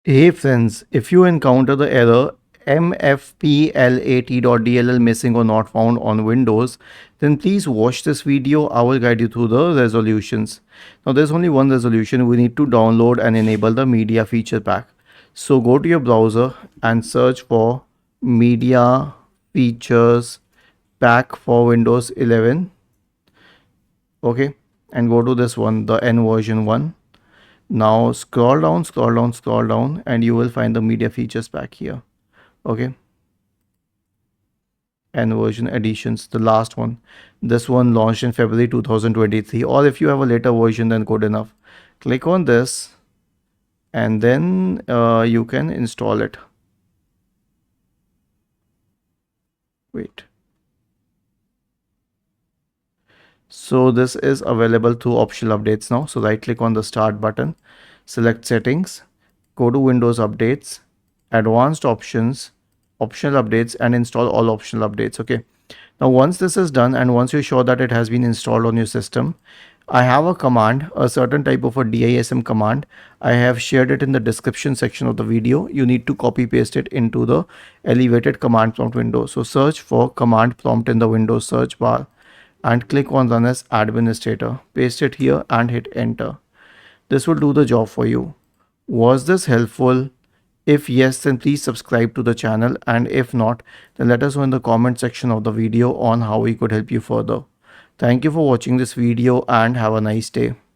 Hey friends, if you encounter the error mfplat.dll missing or not found on Windows, then please watch this video. I will guide you through the resolutions. Now there's only one resolution. We need to download and enable the media feature pack. So go to your browser and search for media features pack for Windows 11. Okay, and go to this one, the N version one. Now scroll down, scroll down, scroll down, and you will find the media features pack here. Okay, and version editions, the last one. This one launched in February 2023, or if you have a later version, then good enough. Click on this, and then you can install it. Wait. So this is available through optional updates now. So right click on the start button, select settings, go to Windows updates, advanced options, optional updates, and install all optional updates. Okay. Now once this is done and once you're sure that it has been installed on your system, I have a command, a certain type of a DISM command. I have shared it in the description section of the video. You need to copy paste it into the elevated command prompt window. So search for command prompt in the Windows search bar and click on run as administrator. Paste it here and hit enter. This will do the job for you. Was this helpful? If yes, then please subscribe to the channel, and if not, then let us know in the comment section of the video on how we could help you further. Thank you for watching this video and have a nice day.